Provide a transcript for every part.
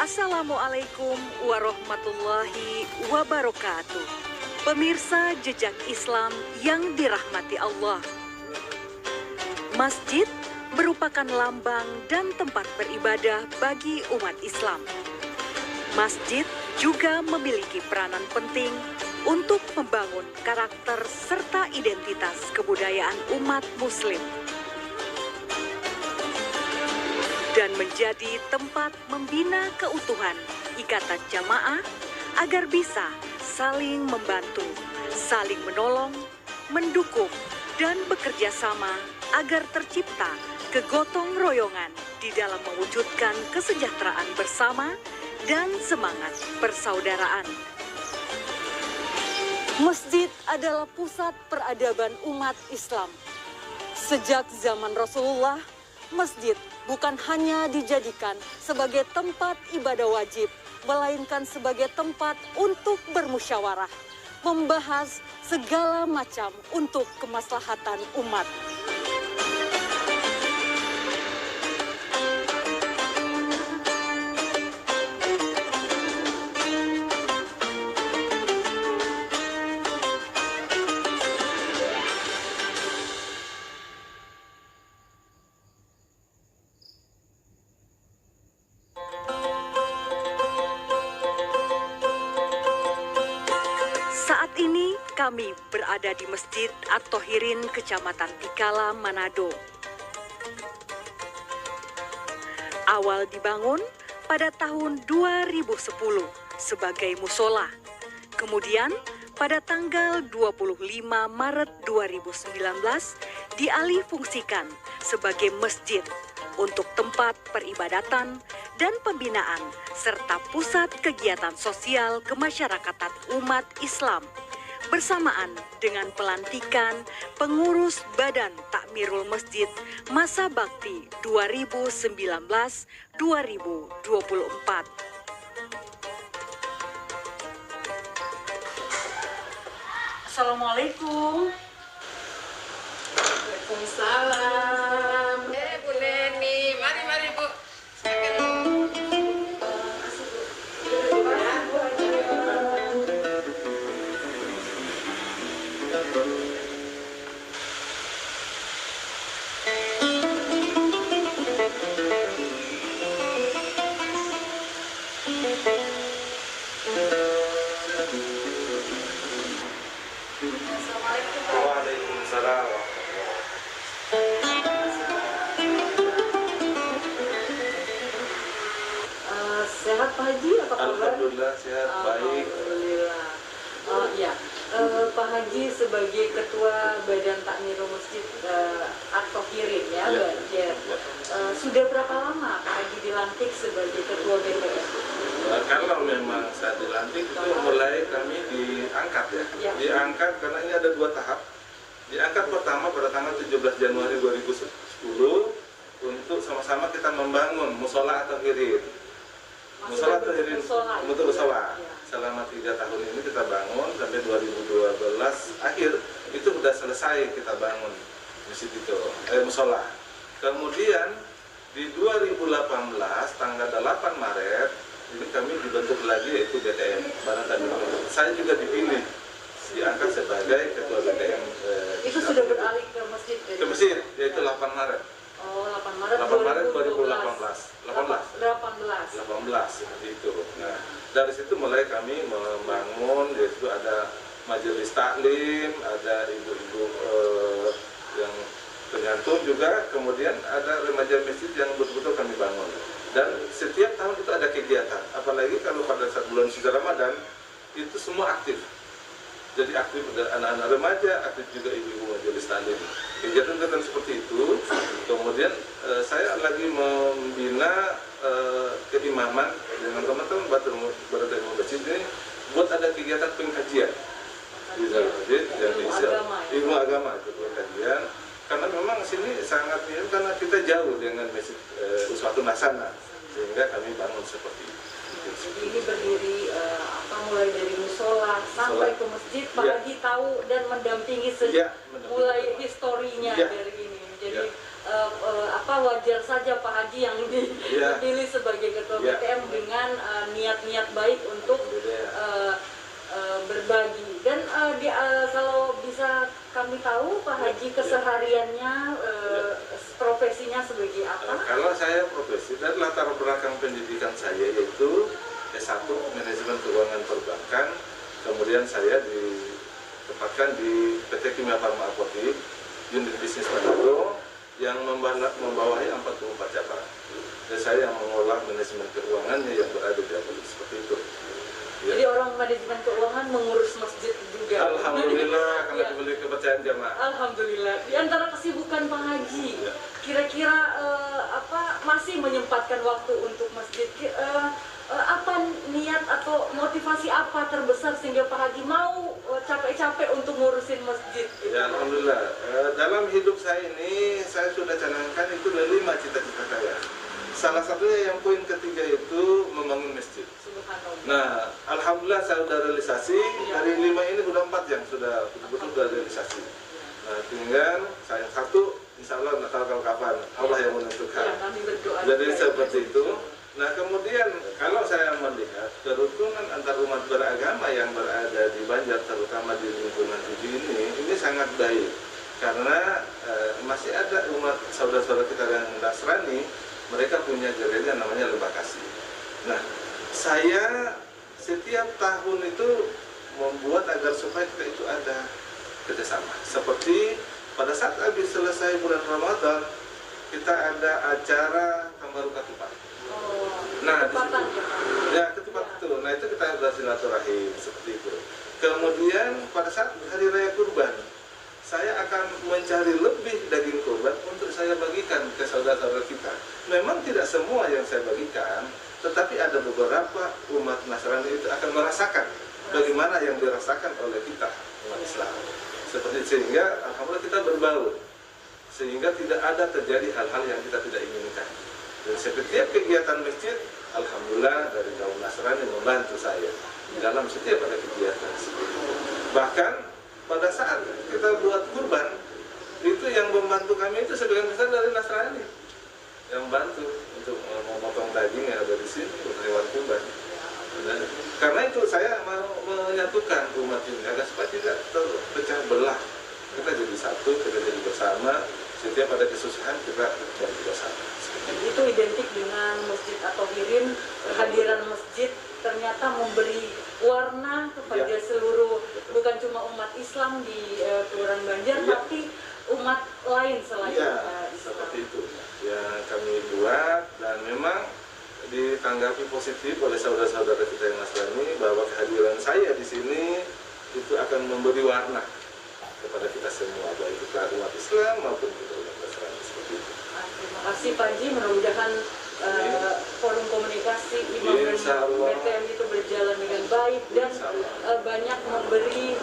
Assalamualaikum warahmatullahi wabarakatuh. Pemirsa Jejak Islam yang dirahmati Allah. Masjid merupakan lambang dan tempat beribadah bagi umat Islam. Masjid juga memiliki peranan penting untuk membangun karakter serta identitas kebudayaan umat Muslim dan menjadi tempat membina keutuhan ikatan jamaah agar bisa saling membantu, saling menolong, mendukung, dan bekerja sama agar tercipta kegotong royongan di dalam mewujudkan kesejahteraan bersama dan semangat persaudaraan. Masjid adalah pusat peradaban umat Islam. Sejak zaman Rasulullah, masjid bukan hanya dijadikan sebagai tempat ibadah wajib, melainkan sebagai tempat untuk bermusyawarah, membahas segala macam untuk kemaslahatan umat. Saat ini kami berada di Masjid At-Thohirin, Kecamatan Tikala, Manado. Awal dibangun pada tahun 2010 sebagai musola. Kemudian pada tanggal 25 Maret 2019 dialihfungsikan sebagai masjid untuk tempat peribadatan dan pembinaan serta pusat kegiatan sosial kemasyarakatan umat Islam bersamaan dengan pelantikan pengurus Badan Takmirul Masjid masa bakti 2019-2024. Assalamualaikum. Waalaikumsalam. Bu Neni, mari Bu. Waalaikumsalam. Sehat Pak Haji, apa kabar? Alhamdulillah sehat, baik. Alhamdulillah. Pak Haji sebagai Ketua Badan Takmirul Masjid At-Thohirin ya, Banjar. Sudah berapa lama Pak Haji dilantik sebagai Ketua BTM? Kalau memang saat dilantik itu mulai kami diangkat ya. Diangkat karena ini ada 2 tahap. Diangkat pertama pada tanggal 17 Januari 2010 untuk sama-sama kita membangun musola At-Thohirin. Musola At-Thohirin untuk musola. Selama 3 tahun ini kita bangun sampai 2012 akhir itu sudah selesai kita bangun masjid itu, musola. Kemudian di 2018 tanggal 8 Maret ini kami dibentuk lagi yaitu BTM Badan Takmirul. Saya juga dipilih diangkat sebagai Ketua BTM. Itu sudah beralih ke masjid? Ke masjid, yaitu 8 Maret. Oh, 8 Maret 2018. 18 seperti itu. Nah, dari situ mulai kami membangun, yaitu ada majelis taklim, ada ibu-ibu yang penyantun juga, kemudian ada remaja masjid yang betul-betul kami bangun. Dan setiap tahun itu ada kegiatan, apalagi kalau pada saat bulan suci Ramadan itu semua aktif. Jadi aktif anak-anak remaja, aktif juga ibu-ibu majelis taklim. Kegiatan-kegiatan seperti itu. Kemudian saya lagi membina keimaman dengan teman-teman Badan Masjid ini buat ada kegiatan pengkajian di dalam masjid yang diisi ilmu agama itu pengkajian. Karena memang sini sangat mirip karena kita jauh dengan masjid Uswatun Hasanah sehingga kami bangun seperti itu. Jadi ini berdiri mulai dari musola sampai ke masjid, Pak Haji tahu dan mendampingi mulai historinya dari ini. Jadi wajar saja Pak Haji yang dipilih sebagai Ketua BTM dengan saya profesi dan latar belakang pendidikan saya yaitu S1 Manajemen Keuangan Perbankan, kemudian saya ditempatkan di PT Kimia Farma Apotik, unit bisnis Manado yang membawahi 44 cabang. Dan saya yang mengolah manajemen keuangannya yang berada di Apotik, seperti itu. Ya. Jadi orang manajemen keuangan mengurus masjid juga. Alhamdulillah, karena diberi kepercayaan jamaah. Alhamdulillah. Di antara kesibukan Pak Haji, kira-kira masih menyempatkan waktu untuk masjid? Apa niat atau motivasi apa terbesar sehingga Pak Haji mau capek-capek untuk ngurusin masjid? Ya, Alhamdulillah. Dalam hidup saya ini, saya sudah canangkan itu ada 5 cita-cita saya. Salah satunya yang poin ketiga itu membangun masjid. Nah, Alhamdulillah saya sudah realisasi. Dari 5 ini sudah 4 yang sudah betul-betul sudah realisasi. Nah, tinggal saya yang 1, insya Allah Natal kapan, Allah yang menentukan. Jadi seperti itu. Nah, kemudian kalau saya melihat kerukunan antar umat beragama yang berada di Banjar, terutama di lingkungan 7 ini sangat baik. Karena masih ada umat saudara-saudara kita yang Nasrani, mereka punya gereja namanya Lembah Kasih. Nah, saya setiap tahun itu membuat agar supaya kita itu ada kerjasama. Seperti pada saat habis selesai bulan Ramadan, kita ada acara Tambaru Katupat. Nah, ketupat itu. Nah, itu kita sudah silaturahim seperti itu. Kemudian pada saat hari raya kurban, saya akan mencari lebih daging kurban untuk saya bagikan ke saudara-saudara kita. Memang tidak semua yang saya bagikan, tetapi ada beberapa umat Nasrani itu akan merasakan bagaimana yang dirasakan oleh kita umat Islam. Seperti sehingga alhamdulillah kita berbaur, sehingga tidak ada terjadi hal-hal yang kita tidak inginkan. Dan setiap kegiatan masjid, alhamdulillah dari kaum Nasrani membantu saya dalam setiap ada kegiatan. Bahkan pada saat kita buat kurban, itu yang membantu kami itu sebagian besar dari Nasrani yang bantu untuk memotong daging yang ada di sini untuk hewan kurban. Dan karena itu saya mau menyatukan umat ini agar supaya tidak terpecah belah. Kita jadi satu, kita jadi bersama. Setiap ada kesusahan kita bantu bersama. Itu identik dengan masjid atau hirim. Kehadiran masjid ternyata memberi warna kepada seluruh, bukan cuma umat Islam di Kelurahan Banjar, tapi umat lain selain Islam. Seperti itu yang kami buat, dan memang ditanggapi positif oleh saudara-saudara kita yang Nasrani bahwa kehadiran saya di sini itu akan memberi warna kepada kita semua, baik kita umat Islam maupun kita umat Nasrani, seperti itu. Terima kasih Pak Haji, mudah-mudahan forum komunikasi Imam dan BTM itu berjalan dengan baik dan banyak memberi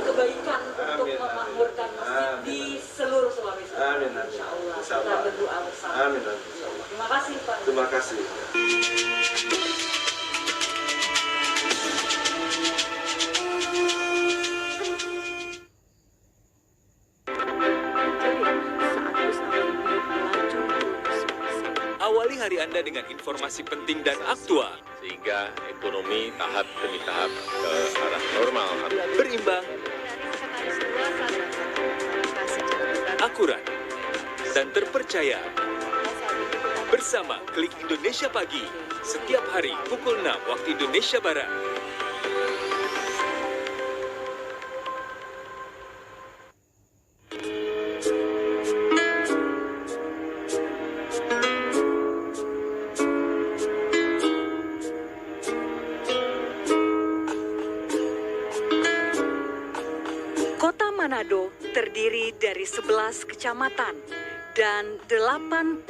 kebaikan untuk memakmurkan masjid di seluruh Sulawesi. Amin. Insya Allah. Kita berdoa bersama. Amin. Terima kasih Pak. Terima kasih. Awali hari Anda dengan informasi penting dan aktual. Sehingga ekonomi tahap demi tahap ke arah normal. Berimbang, akurat, dan terpercaya. Bersama Klik Indonesia Pagi, setiap hari pukul 6 waktu Indonesia Barat. Manado terdiri dari 11 kecamatan dan 87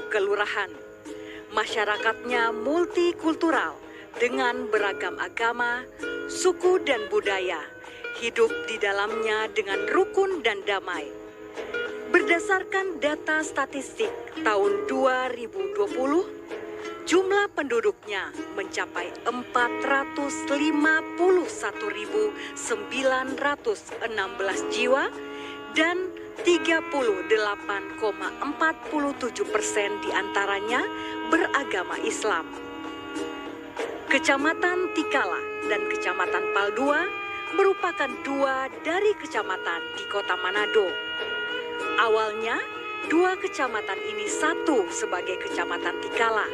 kelurahan. Masyarakatnya multikultural dengan beragam agama, suku dan budaya, hidup di dalamnya dengan rukun dan damai. Berdasarkan data statistik tahun 2020, jumlah penduduknya mencapai 451.916 jiwa dan 38,47% diantaranya beragama Islam. Kecamatan Tikala dan Kecamatan Paldua merupakan 2 dari kecamatan di Kota Manado. Awalnya, dua kecamatan ini satu sebagai Kecamatan Tikala.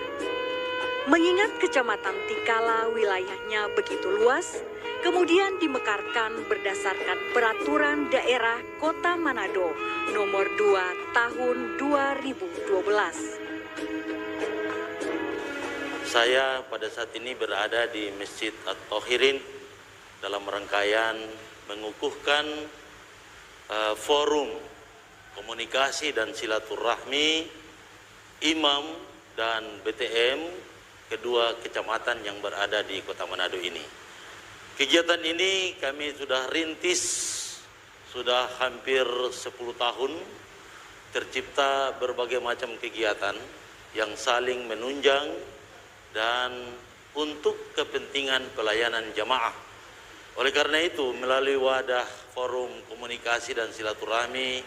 Mengingat Kecamatan Tikala wilayahnya begitu luas, kemudian dimekarkan berdasarkan Peraturan Daerah Kota Manado Nomor 2 Tahun 2012. Saya pada saat ini berada di Masjid At-Tahirin dalam rangkaian mengukuhkan forum komunikasi dan silaturahmi imam dan BTM kedua kecamatan yang berada di Kota Manado ini. Kegiatan ini kami sudah rintis sudah hampir 10 tahun, tercipta berbagai macam kegiatan yang saling menunjang dan untuk kepentingan pelayanan jamaah. Oleh karena itu, melalui wadah forum komunikasi dan silaturahmi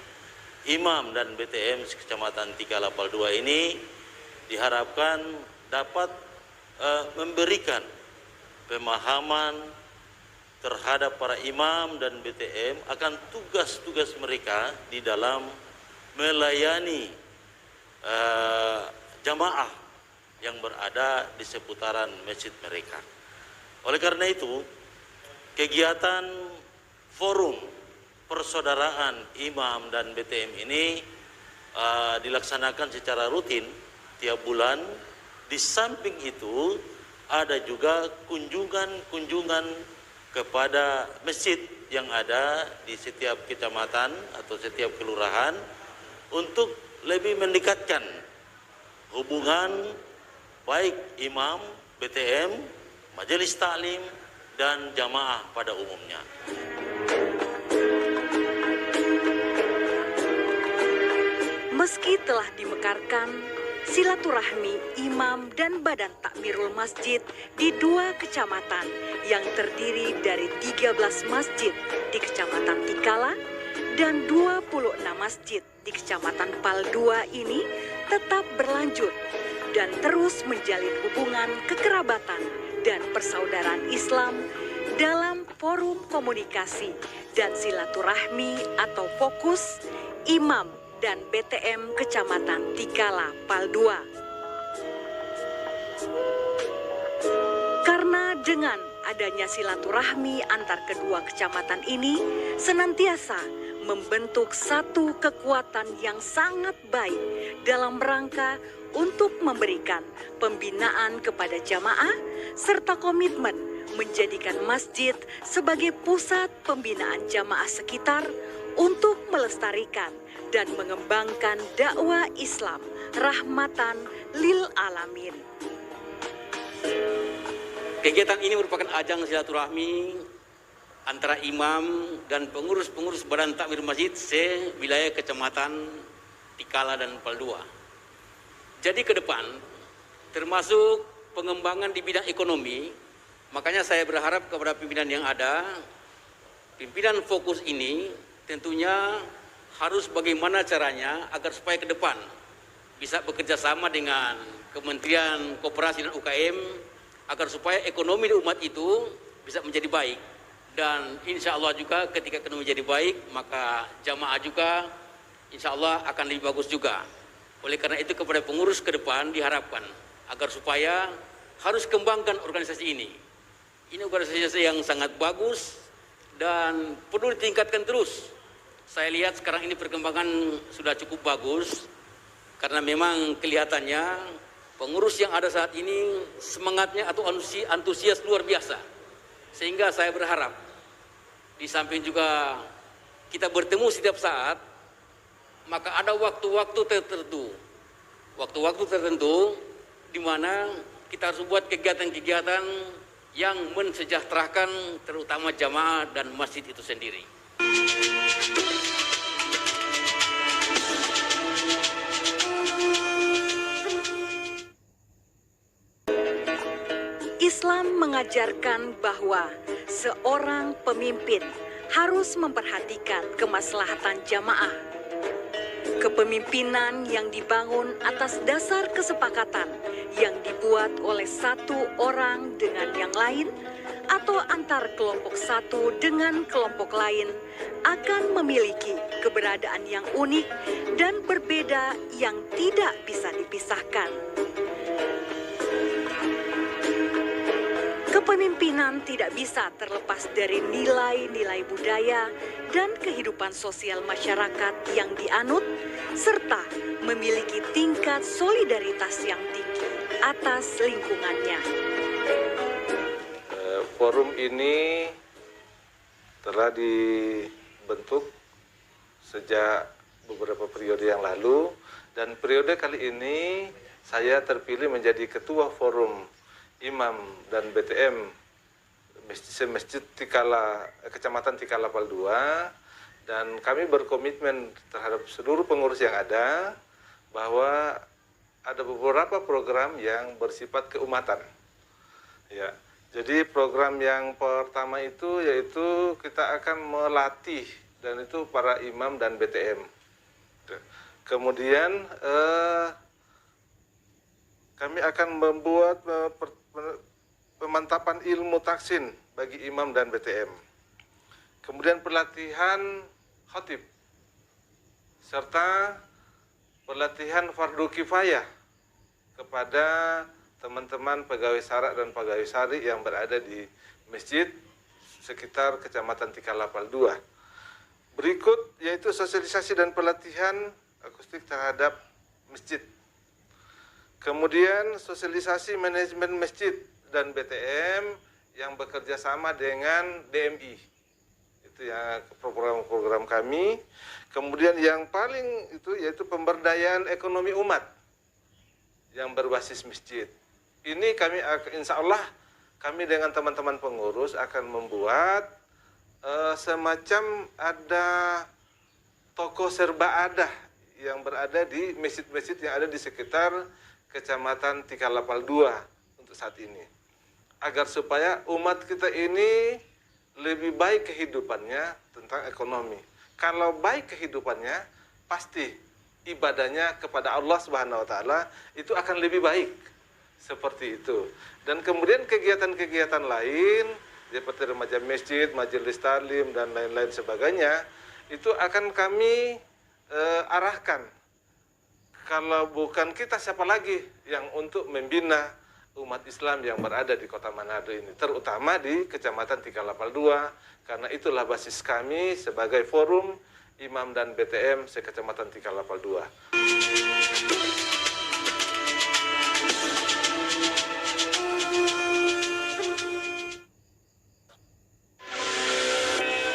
imam dan BTM Kecamatan Tikala Pal 2 ini diharapkan dapat memberikan pemahaman terhadap para imam dan BTM akan tugas-tugas mereka di dalam melayani jamaah yang berada di seputaran masjid mereka. Oleh karena itu, kegiatan forum persaudaraan imam dan BTM ini dilaksanakan secara rutin tiap bulan. Di samping itu ada juga kunjungan-kunjungan kepada masjid yang ada di setiap kecamatan atau setiap kelurahan untuk lebih mendekatkan hubungan baik imam, BTM, majelis taklim, dan jamaah pada umumnya. Meski telah dimekarkan silaturahmi imam dan badan takmirul masjid di dua kecamatan yang terdiri dari 13 masjid di Kecamatan Tikala dan 26 masjid di Kecamatan Pal 2 ini tetap berlanjut dan terus menjalin hubungan kekerabatan dan persaudaraan Islam dalam forum komunikasi dan silaturahmi atau fokus imam dan BTM Kecamatan Tikala Pal 2. Karena dengan adanya silaturahmi antar kedua kecamatan ini senantiasa membentuk satu kekuatan yang sangat baik dalam rangka untuk memberikan pembinaan kepada jamaah serta komitmen menjadikan masjid sebagai pusat pembinaan jamaah sekitar untuk melestarikan dan mengembangkan dakwah Islam rahmatan lil alamin. Kegiatan ini merupakan ajang silaturahmi antara imam dan pengurus-pengurus badan takmir masjid se-wilayah Kecamatan Tikala dan Pal 2. Jadi ke depan, termasuk pengembangan di bidang ekonomi, makanya saya berharap kepada pimpinan yang ada, pimpinan fokus ini tentunya harus bagaimana caranya agar supaya ke depan bisa bekerja sama dengan Kementerian Koperasi dan UKM agar supaya ekonomi di umat itu bisa menjadi baik. Dan insya Allah juga ketika ekonomi menjadi baik, maka jamaah juga insya Allah akan lebih bagus juga. Oleh karena itu kepada pengurus ke depan diharapkan agar supaya harus kembangkan organisasi ini. Ini organisasi yang sangat bagus dan perlu ditingkatkan terus. Saya lihat sekarang ini perkembangan sudah cukup bagus karena memang kelihatannya pengurus yang ada saat ini semangatnya atau antusias luar biasa. Sehingga saya berharap di samping juga kita bertemu setiap saat, maka ada waktu-waktu tertentu di mana kita harus buat kegiatan-kegiatan yang mensejahterakan terutama jamaah dan masjid itu sendiri. Islam mengajarkan bahwa seorang pemimpin harus memperhatikan kemaslahatan jamaah. Kepemimpinan yang dibangun atas dasar kesepakatan yang dibuat oleh satu orang dengan yang lain atau antar kelompok satu dengan kelompok lain akan memiliki keberadaan yang unik dan berbeda yang tidak bisa dipisahkan. Kepemimpinan tidak bisa terlepas dari nilai-nilai budaya dan kehidupan sosial masyarakat yang dianut, serta memiliki tingkat solidaritas yang tinggi atas lingkungannya. Forum ini telah dibentuk sejak beberapa periode yang lalu, dan periode kali ini saya terpilih menjadi ketua forum Imam dan BTM Masjid Tikala, Kecamatan Tikalapal II, dan kami berkomitmen terhadap seluruh pengurus yang ada bahwa ada beberapa program yang bersifat keumatan. Ya, jadi program yang pertama itu yaitu kita akan melatih, dan itu para imam dan BTM. Kemudian kami akan membuat pemantapan ilmu taksin bagi imam dan BTM. Kemudian pelatihan khatib, serta pelatihan fardu kifayah kepada teman-teman pegawai syara dan pegawai syari yang berada di masjid sekitar Kecamatan Tikalapal II. Berikut yaitu sosialisasi dan pelatihan akustik terhadap masjid. Kemudian sosialisasi manajemen masjid dan BTM yang bekerja sama dengan DMI. Itu ya program-program kami. Kemudian yang paling itu yaitu pemberdayaan ekonomi umat yang berbasis masjid. Ini kami insya Allah kami dengan teman-teman pengurus akan membuat semacam ada toko serba adah yang berada di masjid-masjid yang ada di sekitar Kecamatan Tikalapal II untuk saat ini, agar supaya umat kita ini lebih baik kehidupannya tentang ekonomi. Kalau baik kehidupannya, pasti ibadahnya kepada Allah Subhanahu wa taala itu akan lebih baik. Seperti itu. Dan kemudian kegiatan-kegiatan lain seperti remaja masjid, majelis taklim dan lain-lain sebagainya itu akan kami arahkan. Kalau bukan kita, siapa lagi yang untuk membina umat Islam yang berada di kota Manado ini, terutama di Kecamatan Tikalapal II, karena itulah basis kami sebagai forum Imam dan BTM se-Kecamatan Tikalapal II.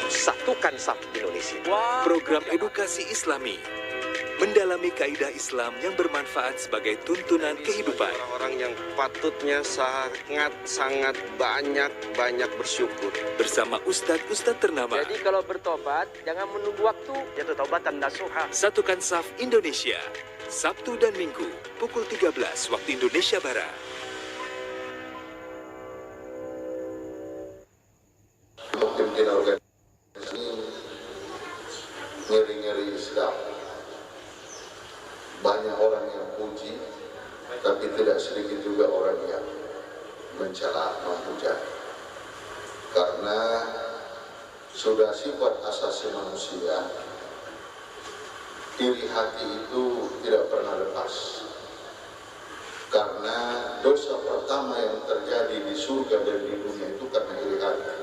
Satukan saf Indonesia. Program edukasi Islami mendalami kaidah Islam yang bermanfaat sebagai tuntunan kehidupan. Orang-orang yang patutnya sangat banyak bersyukur. Bersama Ustadz ternama. Jadi kalau bertobat, jangan menunggu waktu. Jatuh taubatan nasuha. Satukan saf Indonesia, Sabtu dan Minggu, pukul 13 waktu Indonesia Barat. Pimpinan organisasi ngeri-ngeri sedap. Banyak orang yang puji, tapi tidak sedikit juga orang yang mencela, menghujat. Karena sudah sifat asasi manusia, iri hati itu tidak pernah lepas. Karena dosa pertama yang terjadi di surga dan di dunia itu karena iri hati.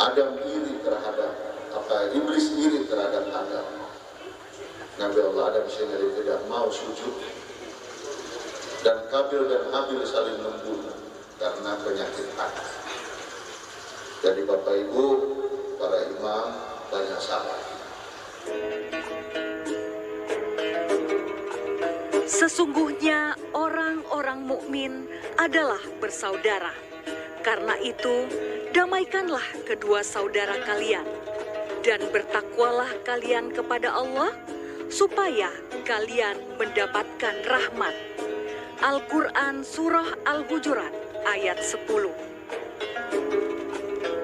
Adam iri terhadap iblis iri terhadap Adam. Nabi Allah Adam sehingga dia tidak mau sujud, dan Kabil dan Habil saling membunuh karena penyakit hati. Jadi Bapak Ibu, para imam banyak salah. Sesungguhnya orang-orang mukmin adalah bersaudara. Karena itu, damaikanlah kedua saudara kalian dan bertakwalah kalian kepada Allah supaya kalian mendapatkan rahmat. Al-Quran Surah Al-Hujurat ayat 10.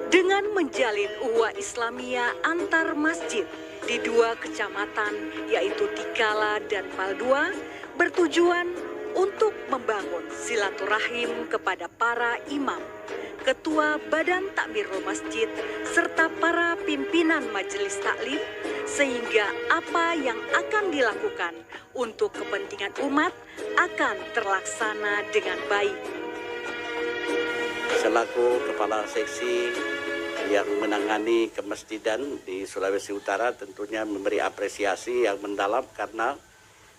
Dengan menjalin ukhuwah Islamiyah antar masjid di 2 kecamatan yaitu Tikala dan Paldua bertujuan untuk membangun silaturahim kepada para imam, ketua Badan Takmirul Masjid, serta para pimpinan majelis taklim, sehingga apa yang akan dilakukan untuk kepentingan umat akan terlaksana dengan baik. Selaku Kepala Seksi yang menangani kemasjidan di Sulawesi Utara, tentunya memberi apresiasi yang mendalam karena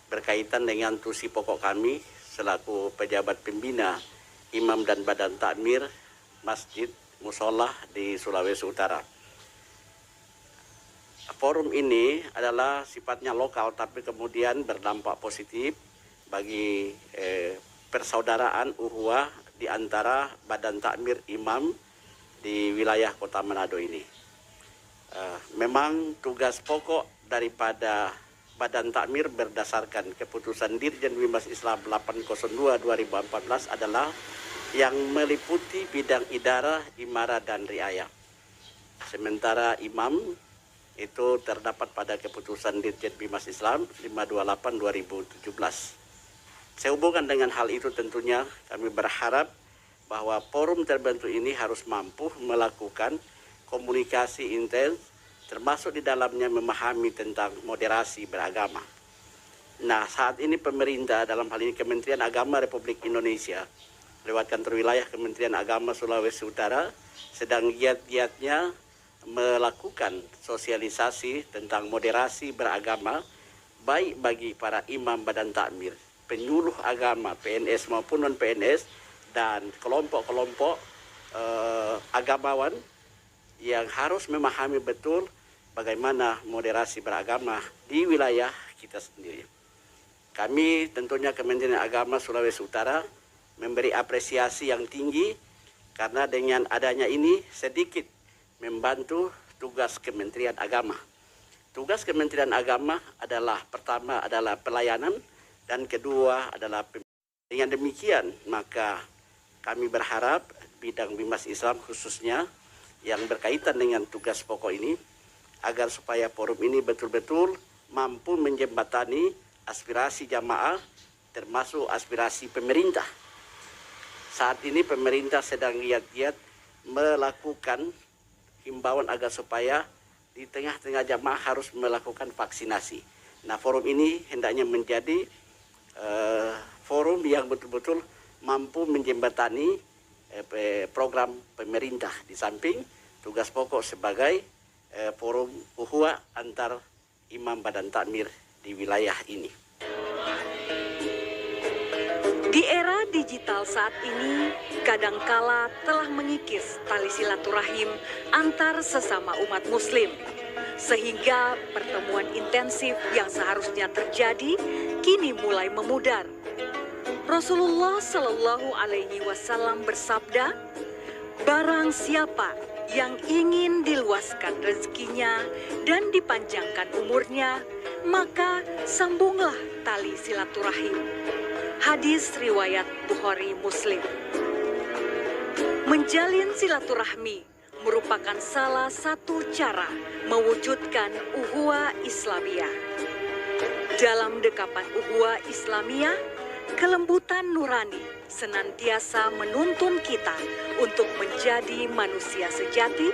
berkaitan dengan tusi pokok kami selaku pejabat pembina imam dan badan takmir masjid musola di Sulawesi Utara. Forum ini adalah sifatnya lokal tapi kemudian berdampak positif bagi persaudaraan uhuwah di antara badan takmir imam di wilayah Kota Manado ini. Memang tugas pokok daripada Badan Takmir berdasarkan keputusan Dirjen Bimas Islam 802/2014 adalah yang meliputi bidang idarah, imarah, dan riayah. Sementara imam itu terdapat pada keputusan Dirjen Bimas Islam 528/2017. Sehubungan dengan hal itu tentunya kami berharap bahwa forum terbentuk ini harus mampu melakukan komunikasi intens termasuk di dalamnya memahami tentang moderasi beragama. Nah, saat ini pemerintah dalam hal ini Kementerian Agama Republik Indonesia lewat kantor wilayah Kementerian Agama Sulawesi Utara sedang giat-giatnya melakukan sosialisasi tentang moderasi beragama baik bagi para imam badan takmir, penyuluh agama PNS maupun non-PNS dan kelompok-kelompok agamawan yang harus memahami betul bagaimana moderasi beragama di wilayah kita sendiri. Kami tentunya Kementerian Agama Sulawesi Utara memberi apresiasi yang tinggi karena dengan adanya ini sedikit membantu tugas Kementerian Agama. Tugas Kementerian Agama adalah pertama adalah pelayanan dan kedua adalah dengan demikian maka kami berharap bidang Bimas Islam khususnya yang berkaitan dengan tugas pokok ini agar supaya forum ini betul-betul mampu menjembatani aspirasi jamaah termasuk aspirasi pemerintah. Saat ini pemerintah sedang giat-giat melakukan himbauan agar supaya di tengah-tengah jamaah harus melakukan vaksinasi. Nah, forum ini hendaknya menjadi forum yang betul-betul mampu menjembatani program pemerintah di samping tugas pokok sebagai forum uhuwah antar imam badan takmir di wilayah ini. Di era digital saat ini, kadangkala telah mengikis tali silaturahim antar sesama umat muslim, sehingga pertemuan intensif yang seharusnya terjadi kini mulai memudar. Rasulullah Shallallahu Alaihi Wasallam bersabda, "Barang siapa yang ingin diluaskan rezekinya dan dipanjangkan umurnya, maka sambunglah tali silaturahim." Hadis riwayat Bukhari Muslim. Menjalin silaturahmi merupakan salah satu cara mewujudkan uhuwah Islamiyah. Dalam dekapan uhuwah Islamiyah, kelembutan nurani senantiasa menuntun kita untuk menjadi manusia sejati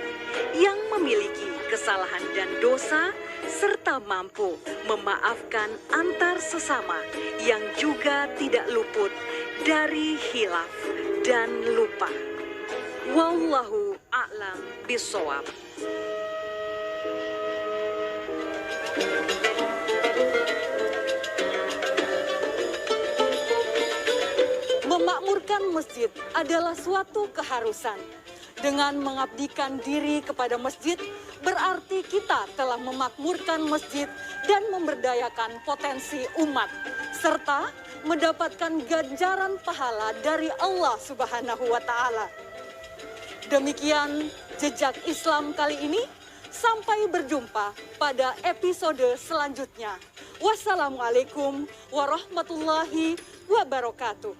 yang memiliki kesalahan dan dosa serta mampu memaafkan antar sesama yang juga tidak luput dari khilaf dan lupa. Wallahu a'lam bishawab. Memakmurkan masjid adalah suatu keharusan. Dengan mengabdikan diri kepada masjid, berarti kita telah memakmurkan masjid dan memberdayakan potensi umat, serta mendapatkan ganjaran pahala dari Allah Subhanahu wa Ta'ala. Demikian jejak Islam kali ini. Sampai berjumpa pada episode selanjutnya. Wassalamualaikum warahmatullahi wabarakatuh.